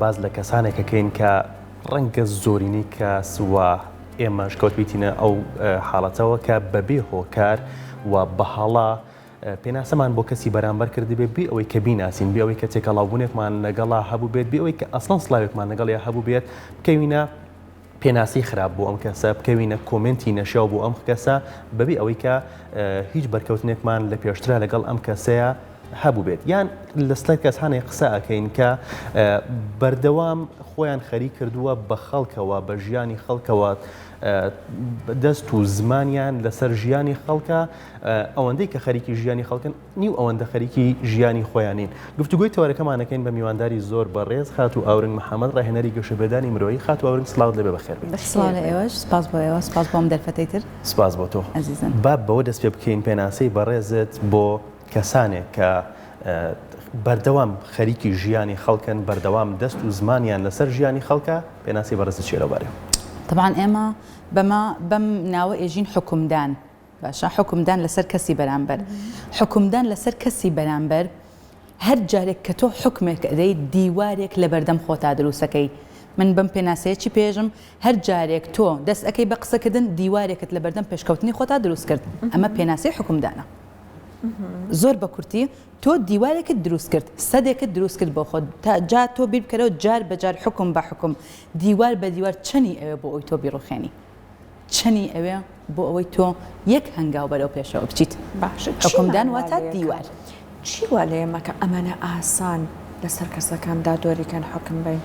باز لە کەسانێکەکەین کە ڕەنگە زۆرینەی کەس و ئێمەش کەوتبیتینە ئەو حاڵەتەوە کە بەبێ هۆکار و بەهەڵا پێناسەمان بۆ کەسی بەرامبەر کردبێت بێ ئەوەی کە بیناسین بێ ئەوەی کە تێکەڵاوبوونێکمان لەگەڵا هەبوو بێت بێ ئەوەی کە ئەسڵەن سڵاوێکمان لەگەڵیا هەبوو بێت بکەوینە پێناسی خراپ بۆ ئەم کەسە بکەوینە کۆمنتی نەشیاو بۆ ئەم کەسە بەبێ ئەوەی کە هیچ بەرکەوتنێکمان لە پێشترا لەگەڵ ئەم کەسەیە هەبوو بێت یان لەسلای کەسانێک قسە ئەکەین کە بەردەوام خۆیان خەری کردووە بە خەڵکەوە بە ژیانی خەڵکەوە دەست و زمانیان لەسەر ژیانی خەڵکە ئەوەندەی کە خەریکی ژیانی خەڵکن نیو ئەوەندە خەریکی ژیانی خۆیانین گفتوگوی تەوەرەکەمانەکەین بە میوانداری زۆر بەڕێز خات و ئاورنگ محەممەد ڕاهێنەری گەشەبێدانی مرۆیی خات و ئاورنگ سڵاوت لەبێ بەخێر بێت ئێوەش سپاس بۆ ئێوە سپاس بۆم دەرفەتەیتر سپاس بۆ تۆ با بەوە دەست پێ بکەین پێناسەی بەڕێزت بۆ کەسانێک کە بەردەوام خەریکی ژیانی خەڵکن بەردەوام دەست و زمانیان لەسەر ژیانی خەڵکە پێناسی بەڕێزت چێرەوەبارێ طبعا ئێمە بەم ناوە ئێژین حکومدان باشە حکومدان لەسەر کەسی بەرامبەر حکومدان لەسەر کەسی بەرامبەر هەر جارێک کە تۆ حکمێک ئەدەیت دیوارێک لە بەردەم خۆتا دروستەکەی من بەم پێناسەیەکی پێژم هەر جارێک تۆ دەست ئەەکەی بە قسەکردن دیوارێکت لە بەردەم پێشکەوتنی خۆتا دروست کرد ئەمە پێناسی حکومدانە زۆر بە کورتی تۆ دیوارێکت دروست کرد سەدێکت دروست کرد بۆ خۆت تا جا تۆ بیر بکەرەوە جار بەجار حکم بە حکم دیوار بە دیوار چەنی ئەوێ بۆ ئەوی تۆ بیڕۆخێنی چەنی ئەوێ بۆ ئەوەی تۆ یەک هەنگاو بەرەو پێشەوە بچیت باش حکومدان واتە دیوار چی وا لە ئێمە کە ئەمەە ئاسان لەسەر کەسەکاندا دۆریکەن حکم بین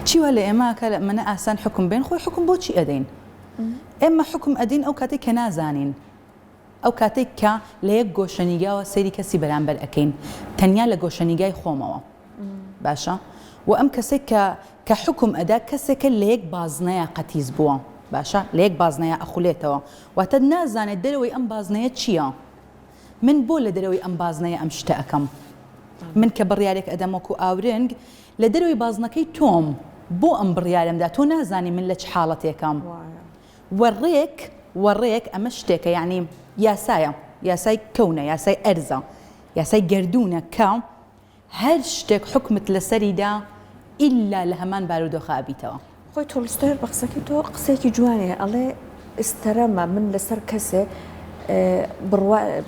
چی وا لە ئێمە کە منە ئاسان حکم بین خۆی حکم بۆچی ئەدەین ئێمە حکم ئەدین ئەو کاتێک کە نازانین ئەو کاتێک کە لە یەک گۆشەنیگاوە سەیری کەسی بەرامبەر ئەەکەین تەنیا لە گۆشەنیگای خۆمەوە باشە و ئەم کەسێک کە حکم ئەدا کەسێکە لە یەک بازنەیە قەتیز بووە باشە لە یەک بازنەیە ئەخولێتەوە واتە نازانێت دەرەوەی ئەم بازنەیە چییە من بۆ لە دەرەوەی ئەم بازنەیە ئەم شتە ئەەکەم من کە بڕیارێک ئەدەمەکو ئاورنگ لە دەرەوەی بازنەکەی تۆم بۆ ئەم بڕیارمدا تۆ نازانی من لە چ حاڵەتێکم وەڕێک ئەمە شتێکە یعنی یاسایە یاسای کەونە یاسای ئەرزە یاسای گردوونە کە هەر شتێک حکمت لەسەریدا ئیلا لە هەمان بارودۆخە ئابیتەوە خۆی تۆلستۆر بە قسەکەی تۆ قسێکی جوانێ ئەڵێ ئستەرەمە من لەسەر کەسێ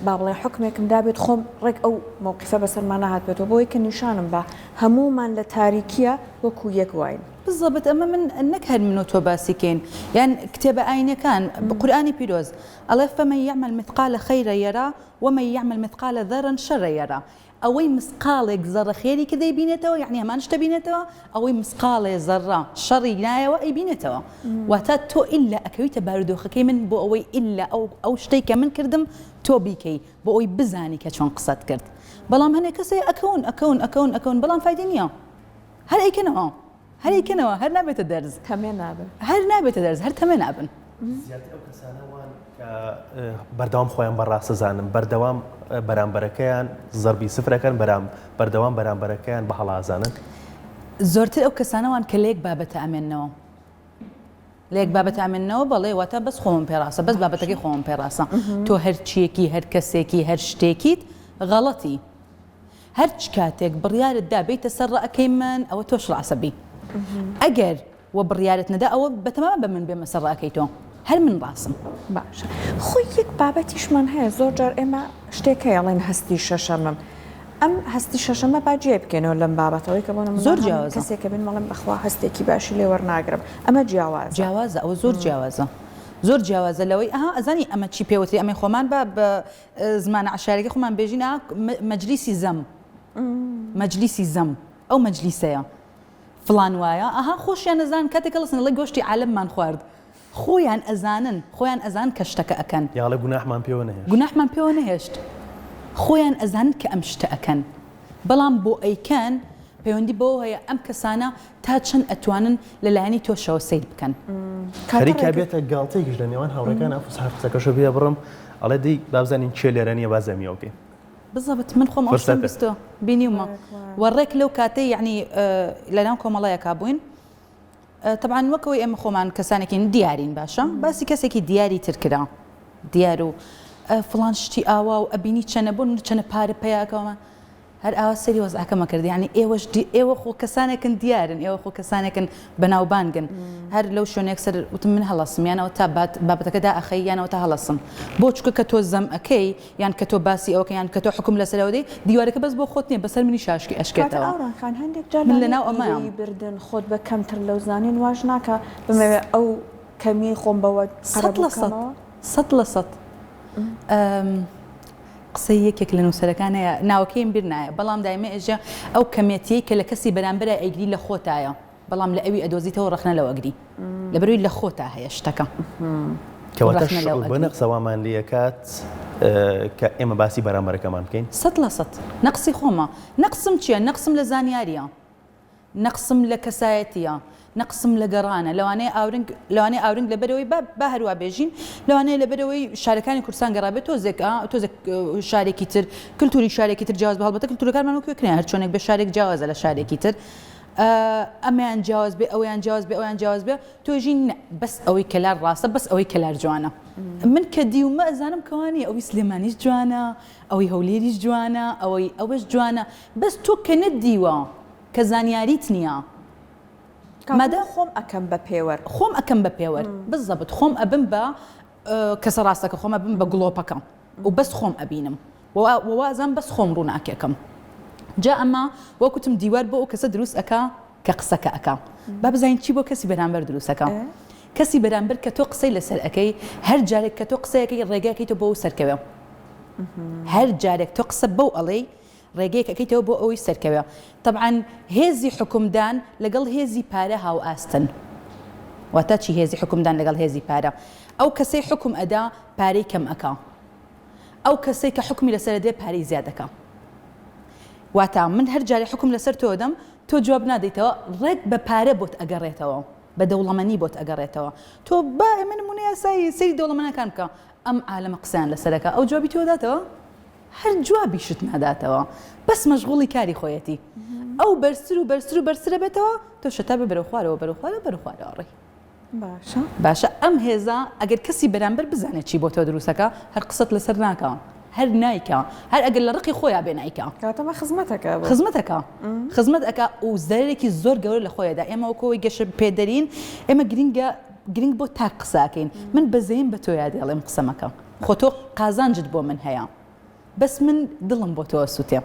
با بڵێ حکمێکم دابێت خۆم ڕێک ئەو مووقیفە بەسەرمانە هاتبێتەوە بۆی کە نیشانم بە هەمومان لە تاریکیە وەکو یەک واین بالضبط ئەمە من نەکار من و تۆ باسیکەین یان کتێبە ئاینەکان قورئانی پیرۆز ئەڵێ فەمەن یعمل مثقال خەیرە یەرا ومن یعمل مثقال ذەرە شەرە یەرا ئەوەی مسقالێک زەڕە خێری کە دەیبینێتەوە یعنی هەمان شتە بینێتەوە ئەوەی مسقالێ زەڕە شەڕی نایەوە ئەیبینێتەوە واتە تۆ ئیلا ئەکەویتە بارودۆخەکەی من بۆ ئەوەی ئیلا ئەو شتەی کە من کردم تۆ بیکەی بۆ ئەوی بزانی کە چۆن قسەت کرد بەڵام هەنێک کەسێ ئەکەون بەڵام فایدە نییە هەر ئەیکەنەوە هەر نابێتە دەرز تەمێ نابن هەر نابێتە دەرز هەر تەمێ نابن زیاتر ئەو کەسانەوان کە بەردەوام خۆیان بەڕاستەزانن بەردەوام بەرامبەرەکەیان زەربی سفرەکەن بەردەوام بەرامبەرەکەیان بە هەڵازانن زۆرتر ئەو کەسانەوان کە لێک بابەتە ئەمێننەوە لێک بابەتە ئەمێننەوە بەڵێ واتە بەس خۆم پێڕاستە بەس بابەتەکەی خۆم پێڕاستە تۆ هەر چیەکی هەر کەسێکی هەر شتێکیت غەڵەتی هەر چ کاتێک بڕیارت دا بیتە سەر ڕائەکەی من ئەوە تۆش ڕاستەبی ئەگەر وە بڕیارت نەدا ئەوە بەتەمامە بە من بێمە سەر ڕائەکەی تۆ هەر من ڕاستم باشە خۆی یەک بابەتیشمان هەیە زۆر جار ئێمە شتێک هەیەڵێن هەستی شەشەمم ئەم هەستی شەشەمە باجێ بکەنەوە لەم بابەتەوەی کە بۆنە زۆر جیاوازە کەسێکە بین مەڵم بەخوا هەستێکی باشی لێ وەرناگرم ئەمە جیاوازە ئەوە زۆر جیاوازە لەوەی ئەزانی ئەمە چی پێوتری ئەمە خۆمان بە زمانە عشارێکی خۆمان بێژینە مەجلیسی زەم ئەو مەجلیسەیە فڵان وایە خۆشیان نەزان کاتێک لەسن لە گۆشتی عالممان خوارد خۆیان ئەزان کە شتەکە ئەکەن یاڵێ گوناحمان پێوە نەهێشت خۆیان ئەزانن کە ئەم شتە ئەکەن بەڵام بۆ ئەیکەن پەیوەندی بۆ هەیە ئەم کەسانە تا چەند ئەتوانن لەلایەنی تۆشەوە سیر بکەن خەریکە بێتە گاڵتێکیش لە نێوان هاوڕێکان قسەکەشە بێ بڕم ئەڵێ دی بابزانین چێ لێرە نیە بازەمیەوەکەی بالضبط من خۆم ئەوشتم بستۆ بینیومە وەڕێک لەو کاتەی یعنی لەناو کۆمەڵایەکا بووین طبعا وەکەوەی ئێمە خۆمان کەسانێکین دیارین باشە باسی کەسێکی دیاری ترکرا دیار و فڵان شتی ئاوا و ئەبینی چەنە بۆن چەنە پارە پەیاکەوە هەر ئاوا سەری وەزعەکەمە کرد یعنی ئێوە خۆ کەسانێکن دیارن ئێوە خۆ کەسانێکن بەناوبانگن هەر لەو شوێنێک سەر وتم من هەڵەسم یانەوە تا بابەتەکەدا ئەخەی یانەوە تا هەڵەسم بۆ چکە کە تۆ زەم ئەەکەی یان کە تۆ باسی ئەوکە یان کە تۆ حکم لەسەرەوەی دیوارەکە بەس بۆ خۆت نییە بەسەر منی شاشکی ئەشکێتەوە ئاڕانخان هەندێک جار من لەناو ئەمەیان بردن خۆت بە کەمتر لەو زانین واژ ناکە بمەوێ ئەو کەمی خۆم بەوە 100% قسەی یەکێک لە نووسەرەکانەیە ناوەکەیم بیر نایە بەڵام دایمە ئێژە ئەو کەمێتیەی کە لە کەسی بەرامبەرە ئەیگری لە خۆتایە بەڵام لە ئەوی ئەدۆزیتەوە ڕەخنە لەوە ئەگری لەبەروی لە خۆتا هەیە شتەکە کەواتە بە نەقسەوامان لێکات کە ئێمە باسی بەرامبەرەکەمان بکەین 100% نەقسی خۆمە نەقسم چییە نەقسم لە زانیاریە نەقسم لە کەسایەتیە نەقسم لە گەڕانە لەوانەیە ئاورنگ لەبەرەوەی با هەروە بێژین لەوانەیە لەبەرەوەی شارەکانی کوردستان گەڕابێت تۆزێک شارێکی تر کللتوری شارێکی تر جیاواز بە هەڵبەتە کللتورەکانمان وەکوێکرێن هەر چۆنێک بە شارێک جیاوازە لە شارێکی تر ئەمیان جیاواز بێ ئەویان جیاواز بێ ئەویان جیاواز بێ تۆژین بەس ئەوەی کەلار ڕاستە بەس ئەوەی کەلار جوانە من کە دیومە ئەزانم کەوانی ئەوی سلێمانیش جوانە ئەوەی هەولێریش جوانە ئەوەش جوانە بەس تۆ کە نەدیوە کە زانیاریت نییە مادە خۆم ئەەکەم بە پێوەەر خۆم ئەەکەم بە پێوەەر بزەبت خۆم ئەبم بە کەسە ڕاستەکە خۆمە بم بە گڵۆپەکەم و بەس خۆم ئەبینم وازان بەس خۆم ڕوو ناکێکم جا ئەمە وەکوتم دیوار بۆ ئەو کەسە دروست ئەکا کە قسەکە ئەکا با بزانین چی بۆ کەسی بەرامبەر دروستەکە کەسی بەرامبەر کە تۆ قسەی لەسەر ئەەکەی هەر جارێک کە تۆ قسەیەکەی ڕێگاکەیتە بۆ سەرکەوێ هەر جارێک تۆ قسە بەو ئەڵێی ڕێگەیەک ئەەکەیتەوە بۆ ئەوەی سەرکەوێ طبعاً هێزی حکومدان لەگەڵ هێزی پارە هاو ئاستن واتە چی هێزی حکومدان لەگەڵ هێزی پارە ئەو کەسەی حکم ئەدا پارەی کەم ئەکا ئەو کەسەی کە حکمی لەسەر دێ پارەی زیادەکە واتە من هەر جارێ حکم لەسەر تۆ دەم تۆ جواب نادەیتەوە ڕێک بە پارە بۆت ئەگەڕێتەوە بە دەوڵەمەنی بۆت ئەگەڕێتەوە تۆ با من نمونەیە سەری دەوڵەمەنەکان بکە ئەم عالەمە قسەیان لەسەرەکە ئەو جوابی تۆ داتەوە هەر جوابی شت ناداتەوە بەس مەشغوڵی کاری خۆیەتی ئەو بەرسرە بێتەوە تۆ شتا بە بەرەخوارەوە بەرەخوارەوەڕێ باشە ئەم هێزە ئەگەر کەسی بەرامبەر بزانێت چی بۆ تۆ دروستەکە هەر قسەت لەسەر ناکە هەر نایکە هەر ئەگەر لە ڕقی خۆیان بێ نایکە کاتەمە خزمەتەکە و زەرێکی زۆر گەورە لە خۆیدا ئێمە وەکەوەی گەشە پێدەرین ئێمە گرنگ بۆ تا قساکەین من بەزەیم بە تۆ یاد دێڵێم قسەمەکە خۆ تۆ قازانجت بۆ من هەیە بەس من دڵم بۆ تۆ سووتێ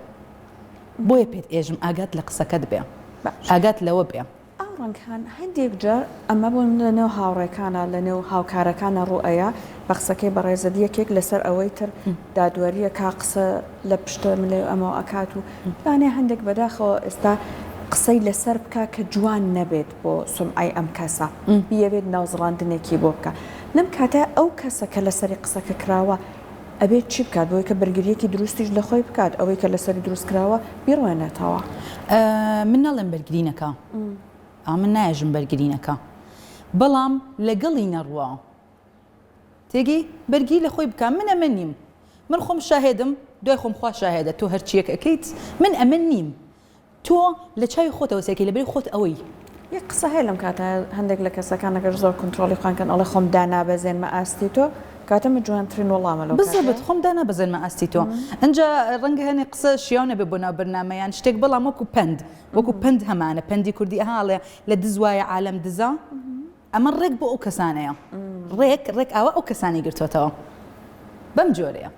بۆیە پێت ئێژم ئاگات لە قسەکەت بێ ئاگات لەوە بێ ئاڕەنگان هەندێک جار ئەمە بوون لە نێو هاوڕێکانە لە نێو هاوکارەکانە ڕوئەیە بە قسەکەی بەڕێزەدی یەکێک لەسەر ئەوەی تر دادوەریە کا قسە لە پشتە ملێ ئەمە ئەکات و لانێ هەندێک بەداخەوە ئێستا قسەی لەسەر بکە کە جوان نەبێت بۆ سمعی ئەم کەسە بیەوێت ناوزڕاندنێکی بۆ بکە لەم کاتە ئەو کەسە کە لەسەری قسەکە کراوە ئەبێت چی بکات بۆی کە بەرگریەکی دروستیش لە خۆی بکات ئەوەی کە لەسەری دروست کراوە بیڕوێنێتەوە من ناڵێم بەرگرینەکە من نایژم بەرگرینەکە بەڵام لەگەڵی نەڕوە تێگی بەرگی لە خۆی بکە من ئەمە نیم من خۆم شاهێدم دوای خۆم خوا شاهێدە تۆ هەرچیەک ئەەکەیت من ئەمە نیم تۆ لە چاوی خۆتەوە سێکی لەبەری خۆت ئەوەی یەک قسە هەیە لەم کاتە هەندێک لە کەسەکانەگەر زۆر کنترۆلی خوانکەن ئەڵێ خۆم دانابەزێنمە ئاستی تۆ کاتەمە جوانترین وەڵامە لەو بزەبت خۆم دانابەزێنمە ئاستی تۆ ئەنجا ڕەنگە هەنێ قسە شیاو نەبێ بۆ ناو بەرنامەیان شتێک بەڵام وەکو پند هەمانە پەندی کوردی هاڵێ لە دزوایە عالەم دزە ئەمە ڕێک بۆ ئەو کەسانەیە ڕێک ئاوە ئەو کەسانی گرتوێتەوە بەم جۆرەیە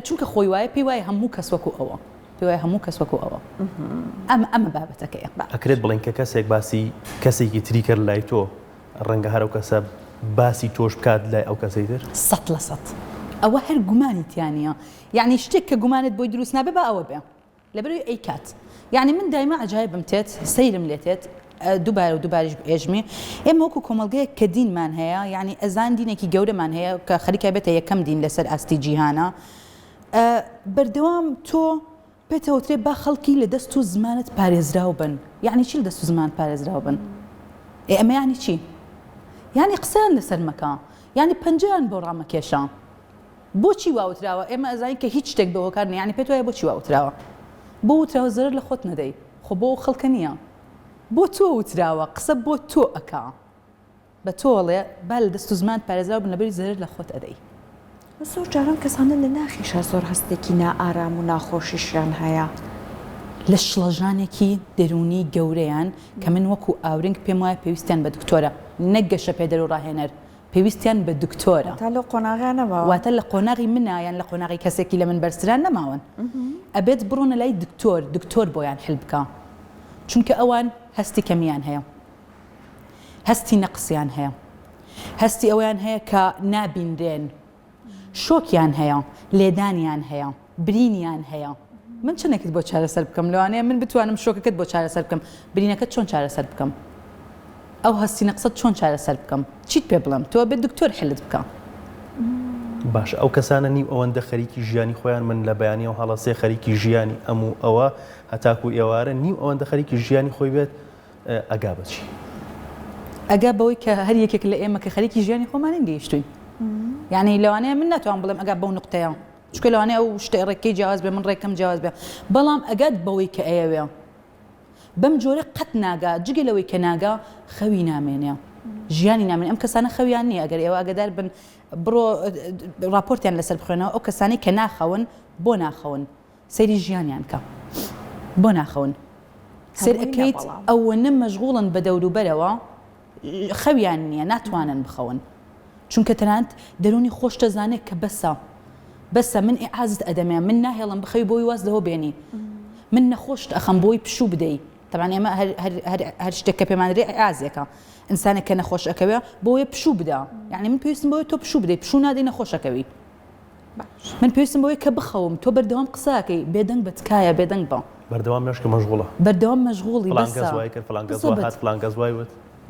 چونکە خۆی وایە پێی وایە هەموو کەس وەکو ئەوە پێی وایە هەموو کەس وەکو ئەوە ئەمە بابەتەکەیە ئەکرێت بڵێن کە کەسێک باسی کەسێکی تری کرد لای تۆ ڕەنگە هەر ئەو کەسە باسی تۆش بکات لای ئەو کەسەی تر 100% ئەوە هەر گومانی تیانە یعنی شتێک کە گومانت بۆی دروست نابێ بە ئەوە بێ لەبەروی ئەی کات یعنی من دایما عجایبم تێت سەیرم لێتێت دووبارە و دووباریش ئێژمی ئێمە وەکو کۆمەڵگەیەک کە دینمان هەیە یعنی ئەزان دینێکی گەورەمان هەیە کە خەریکە بێتە یەکەم دین لەسەر ئاستی جیهانە بەردەوام تۆ پێتەوترێ با خەڵکی لە دەست و زمانت پارێزراو بن یعنی چی لە دەست و زمان پارێزراو بن ئەمە یعنی چی یعنی قسەیان لەسەر مەکە یعنی پەنجەیان بۆ ڕامەکێشە بۆچی واوتراوە ئێمە ئەزانین کە هیچ شتێک بەوە کار نیە یعنی پێت وایە بۆچی واوتراوە بۆ وتراوە زەرر لە خۆت نەدەی خۆ بۆ خەڵکە نییە بۆ تۆ وتراوە قسە بۆ تۆ ئەکا بە تۆڵێ با لە دەست و زمان پارێزراو بن لەبەری زەرر لە خۆت ئەدەی زۆر جاران کەسانە لە ناخیشە زۆر هەستێکی نائارام و ناخۆشیشیان هەیە لە شڵەژانێکی دەرونی گەورەیان کە من وەکو ئاورنگ پێم وایە پێویستیان بە دکتۆرە نەگەشە پێدەر و ڕاهێنەر پێویستیان بە دکتۆرە تا لە قۆناغیان نەماوە واتە لە قۆناغی منایان لە قۆناغی کەسێکی لە من بەرسران نەماون ئەبێت بڕۆنە لای دکتۆر بۆیان حل بکە چونکە ئەوان هەستی کەمیان هەیە هەستی نەقسیان هەیە هەستی ئەویان هەیە کە نابیندرێن شۆکیان هەیە لێدانیان هەیە برینیان هەیە من چنێکت بۆ چارەسەر بکەم لەوانەیە من بتوانم شۆکەکەت بۆ چارەسەر بکەم برینەکەت چۆن چارەسەر بکەم ئەو هەستی نەقسەت چۆن چارەسەر بکەم چیت پێ بڵێم تۆ بێت دکتۆر حلت بکە باش ئەو کەسانە نیم ئەوەندە خەریکی ژیانی خۆیان من لە بەیانی و هەڵەسێ خەریکی ژیانی ئەموو ئەوە هەتاکو ئێوارە نیم ئەوەندە خەریکی ژیانی خۆی بێت ئەگا بچی ئەگا بەوەی کە هەر یەکێک لە ئێمە کە خەریکی ژیانی خۆمان گەیشتوین یعنی لەوانەیە من ناتوان بڵێم ئەگا بەو نقطەیە چکە لەوانەیە ئەو شتێ ڕێکەکەی جیاواز بێ من ڕێکەم جیاواز بێ بەڵام ئەگات بەوەی کە ئەیەوێ بەم جۆرە قەت ناگا جگە لەوەی کە ناگا خەوی نامێنێ ژیانی نامێنێ ئەم کەسانە خەویان نییە ئەگەر ئێوە ئاگادار بن بڕۆ راپۆرتیان لەسەر بخوێنەوە ئەو کەسانی کە ناخەون بۆ ناخەون سەیری ژیانیان کە بۆ ناخەون سەر ئەەکەیت ئەوەنە مەشغوڵن بە دەوروبەرەوە خەویان نییە ناتوانن بخەون چونکە تەنانەت دەرونی خۆش دەزانێت کە بەسە من ئیعازت ئەدەمێ من ناهێڵم بخەوی بۆی واز لەوە بێنی من نەخۆشت ئەخەم بۆی پشوو بدەیت طبعا ئێمە هەر شتێک کە پێمان درێ ئازێکە ئینسانێک کە نەخۆش ئەکەوێ بۆیە پشوو بدا یعنی من پێویستم بۆی تۆ پشوو بدەیت پشوو نادەی نەخۆشەکەوی من پێویستم بۆی کە بخەوم تۆ بەردەوام قساکەی بێدەنگ بە تکایە بێدەنگ بە بەردەوام مێشکە مەشغوڵە بەردەوام مەشغوڵی فلانگەزوای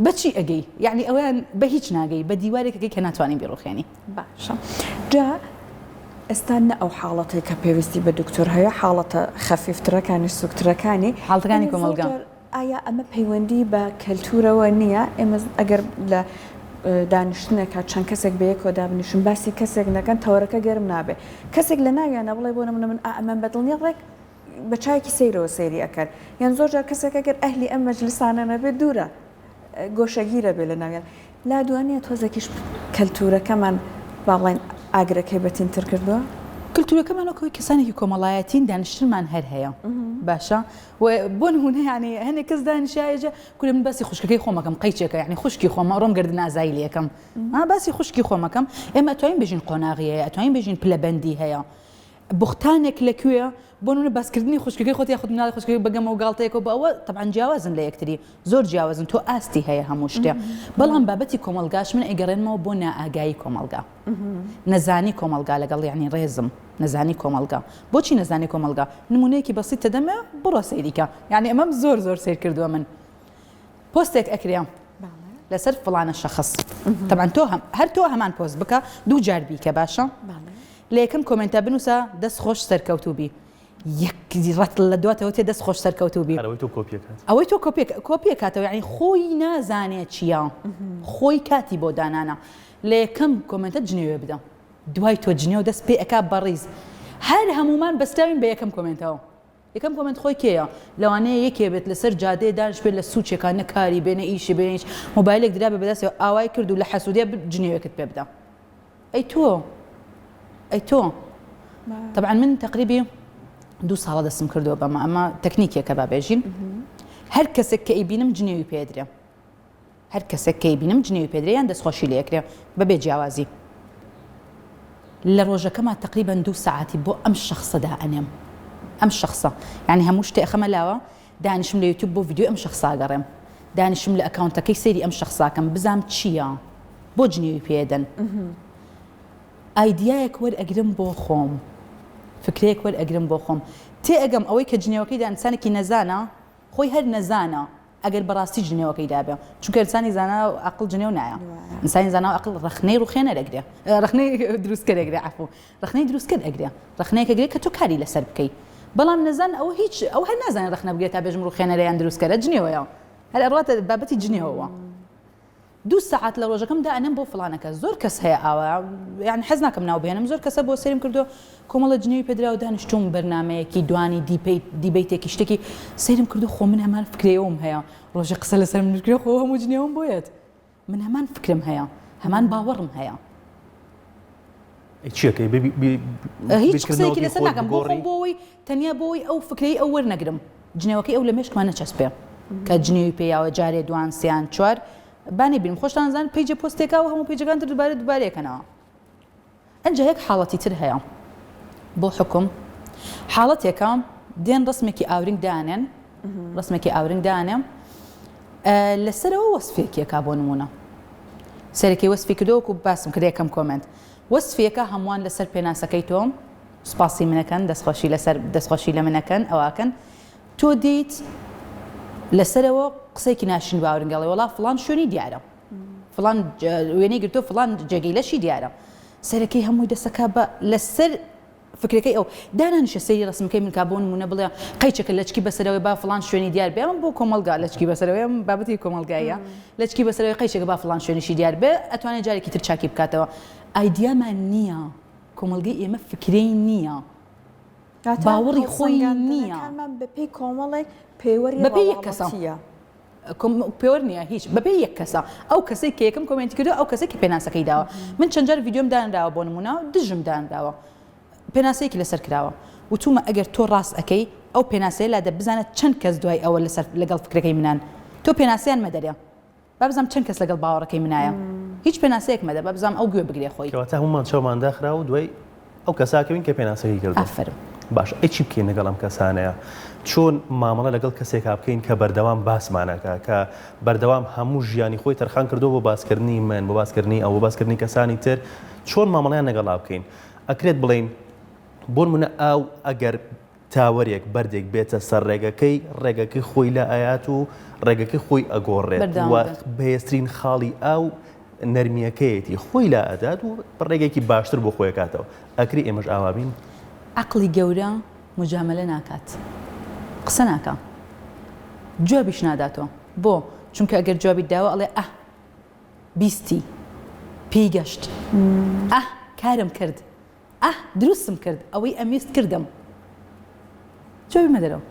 بەچی ئەگەی یعنی ئەویان بە هیچ ناگەی بە دیوارێکەکەی کە ناتوانین بیرۆخێنی باشە جا ئێستا نە ئەو حاڵەتی کە پێویستی بە دکتۆر هەیە حاڵەتە خەفیفترەکانی سوکترەکانی حاڵەتەکانی کۆمەلگا ئایا ئەمە پەیوەندی بە کەلتورەوە نییە ئێمە ئەگەر لە دانیشتنێکە چەند کەسێک بەیەکەوە دابنیشن باسی کەسێک نەکەن تەوەرەکە گەرم نابێ کەسێک لە ناویانە بڵێ بۆ نمونە من ئەمە بەدڵنیە ڕێک بە چایەکی سەیرەوە سەیری ئەکرد یان زۆر جار کەسێک ئەگەر ئەهلی ئەم مەجلیسانە نەبێت دوورە گۆشەگیرە بێ لە ناویان لا دوانیە تۆزێکیش کەلتورەکەمان باڵێن ئاگرەکەی بەتینتر کردووە کلتورەکەمانەوەی کەسانێکی کۆمەڵایەتین دانیشتنمان هەر هەیە باشە بۆ نمونە یعنی هەنێک کەس دانیشایەجە کورە من باسی خوشکەکەی خۆمەکەم قەیچێکە یعنی خوشکی خۆمە ڕۆم گردن ئازایی لەکەم باسی خوشکی خۆمەکەم ئێمە ئەتوانین بێژین قۆناغی هەیە ئەتوانین بێژین پلەبەندی هەیە بوختانێک لەکوێ بۆ نمونە باسکردنی خوشکەکەی خۆتی یاخود مناڵی خوشکەکەی بەگەمە و گاڵتەیەکەوە بە ئەوە طبعا جیاوازن لە یەکتری زۆر جیاوازن تۆ ئاستی هەیە هەموو شتێ بەڵام بابەتی کۆمەلگاش من ئەگەڕێنمەوە بۆ نائاگایی کۆمەلگا نەزانی کۆمەلگا لەگەڵ یعنی ڕێزم نەزانی کۆمەلگا بۆچی نەزانی کۆمەلگا نمونەیەکی بەسیط تەدەمێ بڕۆ سەیریکە یعنی ئەمەم زۆر سیر کردووە من پۆستێک ئەکرێ لەسەر فڵانە شەخص طبعا تۆ هەر تۆ هەمان پۆست بکە دوو جار بیکە باشە لە یەکەم کۆمنتە بنووسە دەست خۆش سەرکەوتوبی یەک ڕەت لە دواتەوە تێ دەست خۆش سەرکەوتوبی ئەوەی تۆ کۆپیە کاتەوە یعنی خۆی نازانێت چییە خۆی کاتی بۆ دانانە لە یەکەم کۆمنتە جنێوێ بدە دوای تۆ جنێو دەست پێ ئەکا بەڕیز هەر هەمومان بەستاوین بە یەکەم کۆمنتەوە یەکەم کۆمنت خۆی کێیە لەوانەیە یەکێ بێت لەسەر جادەیە دانیش بێت لە سوچێکان نەکاری بێنە ئیشی بێنیش مۆبایلێک درا بە بەدەستەوە ئاوای کرد و لە حەسوودیە جنێوێکت پێ بدە ئەی تۆ طبعا من تقریبی 2 ساڵە دەستم کردووە بەمە ئەمە تەکنیکێکە بابێژین هەر کەسێک کە ئیبینم جنێوی پێدرێ هەر کەسێک کە ئیبینم جنێوی پێدرێ یان دەستخۆشی لێکرێ بەبێ جیاوازی لە ڕۆژەکەما تقریبا 2 ساعتی بۆ ئەم شەخصەدا ئەنێم ئەم شەخصە یعنی هەموو شتێ ئەخەمە لاوە دانیشم لە یوتیوب بۆ ڤیدیۆ ئەم شەخصا گەڕێم دانیشم لە ئەکاونتەکەی سەیری ئەم شەخصاکەم بزانم چییە بۆ جنێوی پێدەن ئایدیایەک وەرئەگرم بۆ خۆم فکرەیەک وەرئەگرم بۆ خۆم تێ ئەگەم ئەوەی کە جنێوەکەیدا ئینسانێکی نەزانە خۆی هەر نەزانە ئەگەر بەڕاستی جنێوەکەی دابێ چونکە ئینسانی زانە و عەقڵ جنێو نایە ئینسانی زانە و عەقڵ ڕەخنەی ڕوخێنەر ئەگرێ ڕەخنەی دروستکەر ئەگرێ عەفو ڕەخنەی دروستکەر ئەگرێ ڕەخنەیەک ئەگرێ کە تۆ کاری لەسەر بکەی بەڵام نەزان ئەوە هیچ ئەو هەر نازانێت ڕەخنە بگرێت تا بێژم ڕوخێنەرە یان دروستکەرە جنێوەیە هەر ئەڕاتە بابەتی جنێوەوە 2 ساعت لە ڕۆژەکەمدا ئەنەم بۆ فڵانەکە زۆر کەس هەیە ئاوە یعنی حەز ناکەم ناو بێنم زۆر کەسە بۆ سەریم کردو کۆمەڵە جنێوی پێدرا و دانیشتوم بەرنامەیەکی دوانی دیبیتێکی شتێکی سەرم کردو خۆ من هەمان فکرەوەم هەیە ڕۆژە قسە لەسەر من کرد خۆ هەموو جنێوم بۆیەت من هەمان فکرم هەیە هەمان باوەڕم هەیە چیەکەی هیچ قسەیەکی لەسەر ناکەم بۆ خۆم بۆەوەی تەنیا بۆی ئەو فکرەی ئەو وەرنەگرم جنێوەکەی ئەو لە مێشکمان نەچەسپێ کە جنێوی پێیاوە جارێ دوان سیان چوار بانی بین خۆشتان زان پیجە پۆستێکا و هەموو پیجەکان دووبارێکەنەوە ئەنجا یەک حاڵەتی تر هەیە بۆ حکم حاڵەتێکە دێن ڕسمێکی ئاورنگ دانێن ڕسمێکی ئاورنگ دانێن لەسەرەوە وەسفێکێکا بۆ نمونە سەرەکی وەسفی کردەوەکو باسم کرد یەکەم کۆمنت وەسفێکە هەمووان لەسەر پێناسەکەی تۆم سوپاسی منەکەن دەستخۆشی لە منەکەن ئەواکەن تۆ دیت لەسەرەوە قسەیەکی ناشین باورنگەڵی وڵا فلان شوێنی دیارە فلان وێنەی گرتو فلان جێگەی لەشی دیارە سەرەکەی هەمووی دەسەکە بە لەسەر فکرەکەی ئەو دانانیشە سەیری ڕسمەکەی من کابوون نمونە بڵێ قەیچەکە لەچکی بەسەرەوەی با فلان شوێنی دیار بێ من بۆ کۆمەلگا لەچکی بەسەرەوەی بابەتی کۆمەلگایە لەچکی بەسەرەوەی قەیچەکە با فلان شوێنیشی دیار بێ ئەتوانێت جارێکی تر چاکی بکاتەوە ئایدیامان نییە کۆمەلگەی ئێمە فکرەی نییە باوەڕی خۆی نییە بەپێی کۆمەڵێک پێوەری بەپێی یەک کەسە پێوەر نییە هیچ بەپێی یەک کەسە ئەو کەسێک کە یەکەم کۆمنتی کردو ئەو کەسێکی پێناسەکەی داوە من چەند جار ڤیدیۆم دانراوە بۆ نمونە دژم دانراوە پێناسەیەکی لەسەر کراوە وتومە ئەگەر تۆ ڕاست ئەەکەی ئەو پێناسەیە لا دەبزانێت چەند کەس دوای ئەوە لەگەڵ فکرەکەی منان تۆ پێناسیان مەدەرێ بابزانم چەند کەس لەگەڵ باوەڕەکەی منایە هیچ پێناسەیەک مەدە بابزانم ئەو گوێ بگرێ خۆی کەواتە هەمومان چاومان داخرا و دوای ئەو کەساکەوین کە پێناسەکەی کردو ئافرم باش ئەچی بکەین لەگەڵ ئەم کەسانەیە چۆن مامەڵە لەگەڵ کەسێکا بکەین کە بەردەوام باسمانەکە کە بەردەوام هەموو ژیانی خۆی تەرخان کردو بۆ باسکردنی من بۆ باسکردنی ئەو بۆ باسکردنی کەسانی تر چۆن مامەڵیان لەگەڵا بکەین ئەکرێت بڵین بۆ نمونە ئاو ئەگەر تاوەرێک بەردێک بێتە سەر ڕێگەکەی خۆی لە ئايات و ڕێگەکەی خۆی ئەگۆڕێت و بەهێزترین خاڵی ئاو نەرمیەکەیەتی خۆی لە ئەدات و ڕێگەکی باشتر بۆ خۆی کاتەوە ئەکری ئێمەش ئاوابین عقلی گەورە مجاملە ناکات قسە ناکە جوابیش ناداتەوە بۆ چونکە ئەگەر جوابی داوە ئەڵێ ئەه بیستی پێی گەشت ئەه کارم کرد ئەه دروستم کرد ئەوەی ئەمیست کردم جوابی مەدەرەوە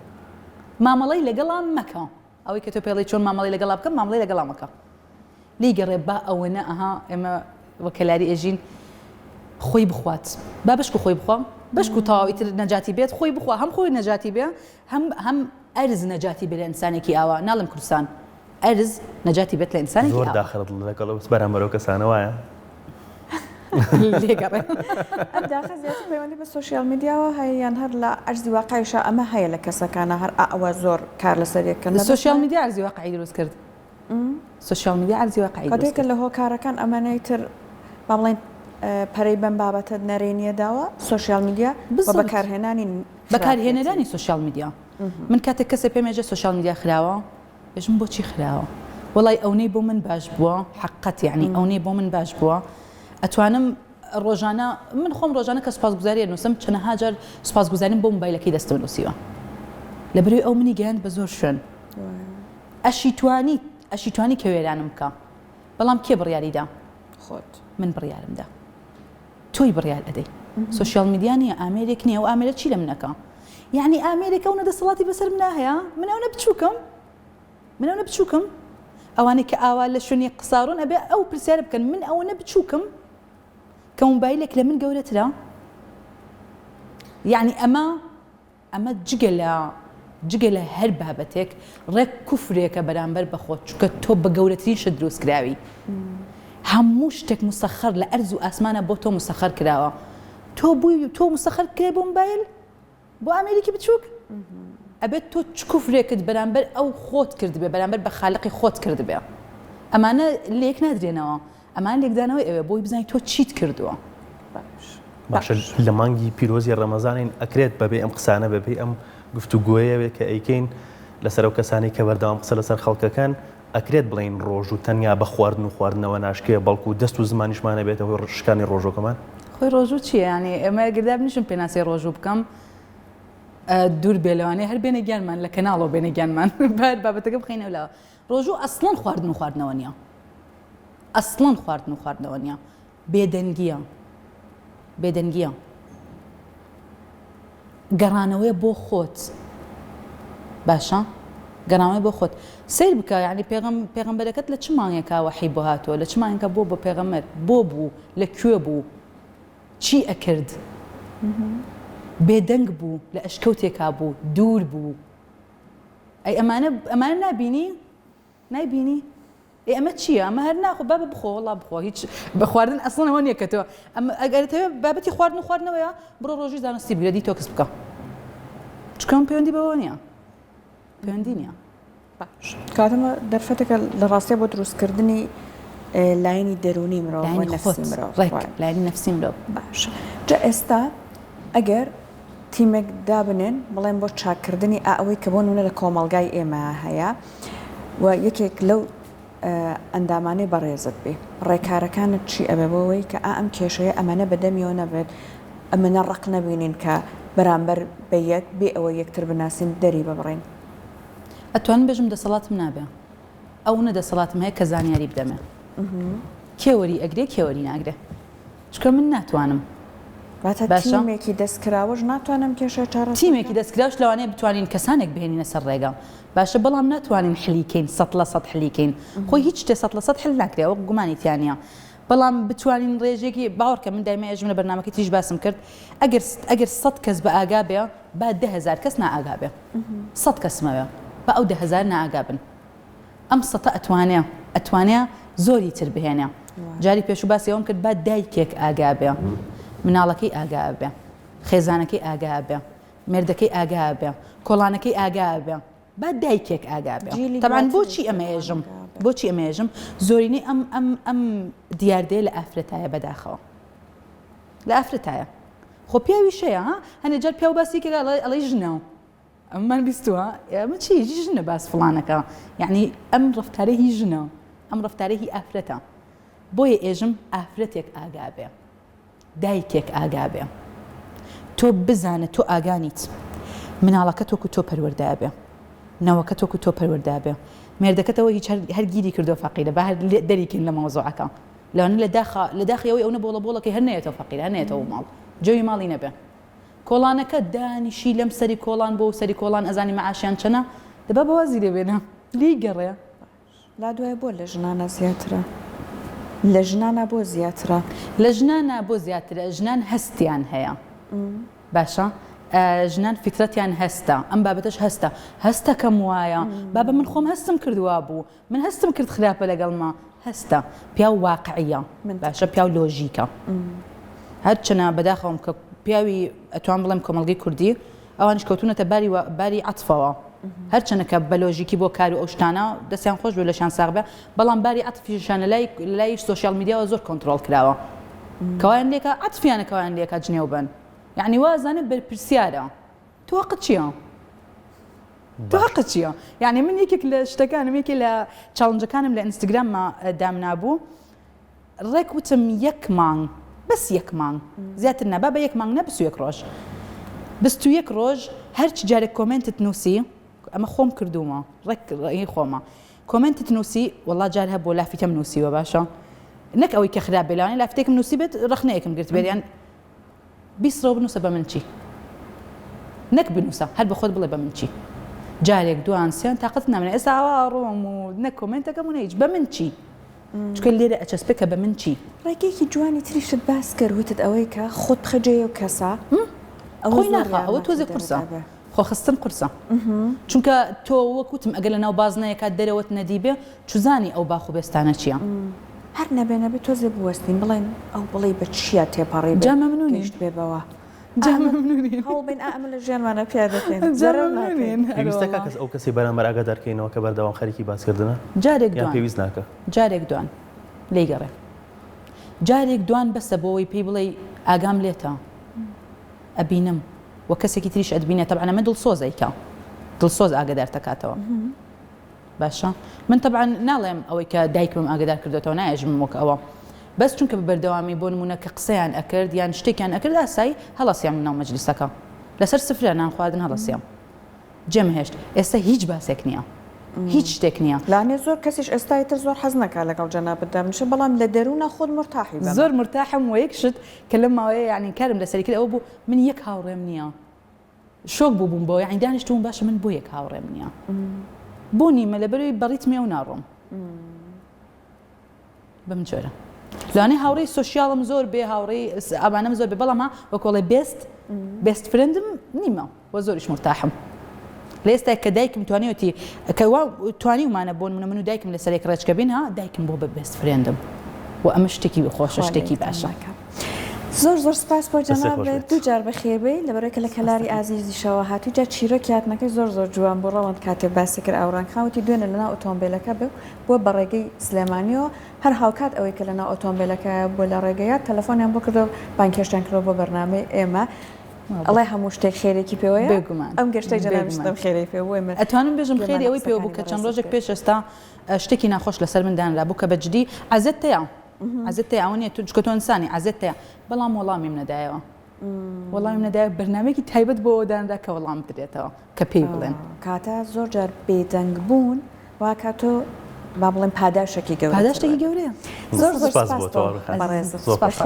مامەڵەی لەگەڵام مەکە ئەوەی کە تۆ پێڵی چۆن مامەڵی لەگەڵا بکەم مامەڵەی لەگەڵام مەکە لی گەڕێ با ئەوەنە ئەها ئێمە وەکەلاری ئێژین خۆی بخوات با بەشک خۆی بخوا بەشک و تەواوی تر نەجاتی بێت خۆی بخوا هەم خۆی نەجاتی بێ هەم ئەرز نەجاتی بێت لە ئینسانێکی ئاوا ناڵم کوردستان ئەرز نەجاتی بێت لە ئینسانێکی ئاوا زۆر داخرت لەگەڵ بەرامبەرەوە کەسانە وایە لێگەڕێ ئەم داخە زیاتر پەیوەندی بە سوشیال میدیاوە هەیە یان هەر لە ئەرزی واقعیشە ئەمە هەیە لە کەسەکانە هەر ئەوە زۆر کار لەسەر یەکەن لە سوشیال میدیا ئەرزی واقعی دروست کرد سوشیال میدیا ئەرزی واقعی دروست کاتێکە لە هۆکارەکان ئەمانەی تر با بڵێن پەرەی بەم بابەتە نەرێنیە داوە سوشیال میدیا بە بەکارهێنەرانی سوشیال میدیا من کاتێک کەسێک پێمێژە سوشیال میدیا خراوە بێژم بۆچی خراوە وڵای ئەونەی بۆ من باش بووە حقەت یعنی ئەونەی بۆ من باش بووە ئەتوانم ڕۆژانە من خۆم ڕۆژانە کە سوپاسگوزاری نووسم چەندەها جار سوپاسگوزاریم بۆ مۆبایلەکەی دەستم نووسیوە لەبەرەوەی ئەو منی گەیاند بە زۆر شوێن ئەشی توانی کە وێرانم بکە بەڵام کێ بڕیاریدا خۆت من بڕیارمدا تۆی بڕیار ئەدەی سوشیال میدیا نیە ئامێرێک نییە و ئامێرە چی لە منەکە یعنی ئامێرێکە و نەدەسەڵاتی بەسەر من هەیە من ئەوە بچووکم ئەوانەی کە ئاوا لە شوێنی قساڕۆن ئەبێ ئەو پرسیارە بکەن من ئەوە نەبچووکم کە مۆبایلێک لە من گەورەترە یعنی ئەمە جگە لە هەر بابەتێک ڕێک کوفرێکە بەرامبەر بەخۆت چونکە تۆ بە گەورەترین شت دروست کراوی هەموو شتێک مسەخەر لە ئەرز و ئاسمانە بۆ تۆ مسەخەر کراوە تۆ مسەخەر کرێ بۆ مۆبایل بۆ ئامێریکی بچووک ئەبێت تۆ چ کوفرێکت بەرامبەر ئەو خۆت کرد بێ بەرامبەر بە خالقی خۆت کرد بێ ئەمانە لێک نادرێنەوە ئەمان لێکدانەوەی ئەوێ بۆی بزانانی تۆ چیت کردووە باشە لە مانگی پیرۆزی ڕەمەزانین ئەکرێت بەبێ ئەم قسانە بەبێ ئەم گفتوگوۆیە کە ئەیکەین لەسەر ئەو کەسانی کە بەردەوام قسە لەسەر خەڵکەکان ئەکرێت بڵین ڕۆژ و تەنیا بە خواردن و خواردنەوە ناشکەیە بەڵکو دەست و زمانیشمانە بێتەوە شکانی ڕۆژۆکەمان خۆی ڕۆژوو چییە ینی ئێمە گرداب نیشم پێناسی ڕۆژوو بکەم دوور بێلەوانێ هەر بێنە گیانمان لە کەناڵەوە بێنە گیانمان بعد بابەتەکە بخینەوە لەوە ڕۆژوو ئەسڵەن خواردن و خواردنەوە نییە ئەسڵەن خواردن و خواردنەوە نییە بێدەنگیە گەڕانەوەی بۆ خۆت باشە گەڕانەوەی بۆ خۆت سیر بکە یعنی پێغەمبەرەکەت لە چ مانگێکا وەحی بۆ هاتووە لە چ مانگێکە بۆ پێغەمبەر بۆ بوو لەکوێ بوو چی ئەکرد بێدەنگ بوو لە ئەشکەوتێکا بوو دوور بوو ئەی ئەمانە نابینی ئەمە چییە؟ ئەمە هەر ناخۆ بابە بخۆ وڵا بخۆ هیچ بە خواردن ئەسڵەوە نییە کە تۆ ئەمە ئەگەرتەوێت بابەتی خواردنەوەیە بڕۆ ڕۆژی زانستی بگرە دی تۆ کەس بکە چکەم پەیوەندی بەوە نییە پەیوەندی نییە باش کاتەمە دەرفەتێکە لە ڕاستیە بۆ دروستکردنی لاینی دەرونی مرۆڤ لایانی نەفسی مرۆڤ باش جا ئێستا ئەگەر تیمێک دابنێن بڵێن بۆ چاکردنی ئەوەی کە بۆ نمونە لە کۆمەڵگای ئێمە هەیە و یەکێک لەو ئەندامانەی بەڕێزت بێ ڕێکارەکانت چی ئەبێ بۆەوەی کە ئەم کێشەیە ئەمەنە بەدەمیەوە نەبێت ئەمەنە ڕق نەبینین کە بەرامبەر بە یەک بێ ئەوە یەکتر بناسین دەری ببڕین ئەتوانم بێژم دەسەڵاتم نابێ ئەو نەدەسەڵاتم هەیە کە زانیاری بدەمێ کێوەری ئەگرێ کێوەری ناگرێ چکە من ناتوانم تیمێکی دەستکراوەش ناتوانم کێشە چارە تیمێکی دەستکراوش لەوانەیە بتوانین کەسانێک بهێنینە سەر ڕێگا باشە بەڵام ناتوانین حلیکەین 100% حلیکەین خۆی هیچ شتێ 100% حل ناکرێ ئەوە گومانی تیانە بەڵام بتوانین ڕێژێکی باوەڕکە من دایمە ئێژم لە بەرنامەکەی تیش باسم کرد ئەگەر 100 کەس بە ئاگا بێ با 10,000 کەس نائاگا بێ 100 کەسمەوە بە ئەو 10,000 نائاگا بن ئەم 100 ئەتوانێ زۆری تر بهێنێ جاری پێش و باسی ئەوم کرد با دایکێک ئاگا بێ مناڵەکەی ئاگا بێ خێزانەکەی ئاگا بێ مێردەکەی ئاگا بێ کۆڵانەکەی ئاگا بێ با دایکێک ئاگا بێ تەبعاً بۆچی ئەمەێژم زۆرینەی ئەم دیاردەیە لە ئافرەتایە بەداخەوە لە ئافرەتایە خۆ پیاوی شەیە هەنێ جار پیا و باسی کە ئەڵەی ژنەوە ئەممان بیستووە ئەمە چی ژنە باس فڵانەکە یعنی ئەم ڕفتارە هی ژنە ئەم ڕفتارە هی ئافرەتە بۆیە ئێژم ئافرەتێک ئاگا بێ دایکێک ئاگا بێ تۆ بزانە تۆ ئاگانیت مناڵەکە تۆکو تۆ پەروەردە بێ نەوەکە تۆکو تۆ پەروەردە بێ مێردەکەتەوە هیچ هەرگیری کردو فەقیرە بە هەر دەریکن لە مەوزوعەکە لەوانە لە داخەوەی ئەوە بۆڵەکەی هەر نەیەتەوە فەقیرە هەر نەیەتەوە ماڵ جۆی ماڵی نەبێ کۆڵانەکە دانیشی لەم سەری کۆڵان بۆ سەری کۆڵان ئەزانی مەعاشیان چەنە دەبا بەوازی لێبێنە لی گەڕێ لا دوای بۆ لە ژنانە زیاترە لە ژنانە بۆ زیاترە لە ژنانە بۆ زیاترە ژنان هەستیان هەیە باشە ژنان فیترەتیان هەستە ئەم بابەتش هەستە کەم وایە بابە من خۆم هەستم کردووا بوو من هەستم کرد خراپە لەگەڵما هەستە پیا و واقعیە باشە پیا و لۆژیکە هەرچەنە بەداخەوم کە پیاوی ئەتوان بڵێم کۆمەڵگەی کوردی ئەوانش کەوتونەتە باری عەتفەوە هەرچەنە کە بەلۆژیکی بۆ کار و ئەو شتانە دەستیان خۆش بێ لەشان ساغ بێ بەڵام باری عەتفیشانە لای سۆشیال میدیاوە زۆر کۆنتڕۆڵ کراوە کەوایان لێکە عەتفیانە کەوایان لێکە جنێو بن یعنی وازانە بەرپرسیارە تۆ حەقت چییە؟ یعنی من یەکێک لە شتەکانم یەکێ لە چاڵنجەکانم لە ئینستاگراممە دامنابوو ڕێک وتم یەک مانگ بەس یەک مانگ زیاتر نەبا بە یەک مانگ نە 21 ڕۆژ 21 ڕۆژ هەرچی جارێک کۆمنتت نووسی ئەمە خۆم کردومە ڕێی خۆمە کۆمنتت نووسی وەڵا جار هەبوو لافیتەم نووسیوە باشە نەک ئەوەی کە خراپ بێ لەوانەیە لافیتێکم نووسی بێت ڕخنەیەکم گرت بێت 20 ڕۆ بنووسە بە من چی نەک بنووسە هەر بە خۆت بڵێ بە من چی جارێک دوان سیان تااقت نامێنێ ئێستا ئاوا ڕۆم و نەک کۆمنتەکەم و نەیچ بە من چی چکە لێرە ئەچەسپێکە بە من چی ڕێگەیەکی جوانی تریشت باس کردوتت ئەوەی کە خۆت خەجێ و کەسا خۆی ناخە ئەوە تۆزێ قورسە خۆ خستن قورسە چونکە تۆ وەکوتم ئەگەر لە ناو بازنەیەکە دەرەوەت نەدیبێ چوزانی ئەو باخ و بێستانە چییە هەر نەبێنە بێت تۆزێ بوەستین بڵێن ئەو بڵێ بە چیە تێپەڕێ جامە منونیشت بێ بەوە هەڵبێن ئەمە لە ژیانمانە پیادەکەین پێویستەکە کەس ئەو کەسی بەرامبەر ئاگادارکەینەوە کە بەردەوام خەریکی باسکردنە جارێک پێویست ناکە جارێک دوان لی گەڕێ جارێک دوان بەسە بۆەوەی پێی بڵێ ئاگام لێتە ئەبینم و کەسێکی تریش ئەدبینێت تەبعاً ئەمە دڵسۆزەیکە دڵسۆز ئاگادار دەکاتەوە باشە من تەبعاً ناڵێم ئەوەی کە دایکم ئاگادار کردوێتەوە نایژم وەک ئەوە بەس چونکە بەردەوامی بۆ نمونە کە قسەیان ئەکرد یان شتێکیان ئەکرد ئاسایی هەڵەسیام ناو مەجلیسەکە لەسەر سفرە نان خواردن هەڵەسیام جێم هێشت ئێستا هیچ باسێک نییە هیچ شتێک نییە لاانێ زۆر کەسیش ئێستایتر زۆر حەز نەکا لەگەڵ جەنابەتدا منشە بەڵام لە دەروونە خۆت مرتاحی زۆر مرتاحم و یەک شت کە لەم ماوەیە یعنی کارم لەسەری کرد ئەوە بوو من یەک هاوڕێم نییە شۆک بووبووم بۆ یعنی دانیشتوم باشە من بۆ یەک هاوڕێم نییە بۆ نیمە لەبەروی بەڕیتمێ و ناڕۆم بەم جۆرە لەوانەیە هاوڕێی سۆشیاڵم زۆر بێ هاوڕێی ئەمانەم زۆر بێ بەڵام وەکۆڵێ بێست فرندم نیمە وە زۆریش مرتاحم لە ئێستا کە دایکم توانیوتی کەوا توانیمانە بۆن من و دایکم لە سەرێک ڕێچکەبینها دایکم بۆ بە بێست فرێندم و ئەمە شتێکی خۆشە شتێکی باشە. زۆر سپاس بۆ جەناب دوو جار بەخێربێ لەبەرەوەی لە کەلاری ئازیزیشەوە هاتووی جا چیرۆکی هاتنەکەی زۆر جوان بۆ ڕەوەند کاتێ باسی کرد ئاوران خاوەتی دوێنە لەناو ئۆتۆمبیلەکە بێ بۆ بە ڕێگەی سلێمانیەوە هەر هاوکات ئەوەی کە لەناو ئۆتۆمبیلەکە بۆ لە ڕێگەیە تەلەفۆنیان بۆ کردەوە بانکێشتیان کردەوە بۆ بەرنامەی ئێمە ئەڵێ هەموو شتێک خێرێکی پێوەیە بێگومان ئەم گەشتەی جەنابیستم خێری پێوە ئەتوانم بێژم خێری ئەوەی پێوە بوو کە چەند ڕۆژێک پێش ئێستا شتێکی ناخۆش لەسەر مندانرا بوو کە بەجددی عەزت تەیە عەزت تەیە ئەوە نیە چکە تۆ ئینسانی عەزت تەیە بەڵام وەڵامیم نەدایەوە وەڵامیم نەدایە بەرنامەیەکی تایبەت بۆ ئەوەدانرا کە وەڵام بدرێتەوە کە پێی بڵێن کاتە زۆر جار بێدەنگ بوون وا کاتۆ با بڵێن پاداشێکی گەورە پاداشتێکی گەورەیە زۆر سپاس بۆ تۆ بەڕێز سپاس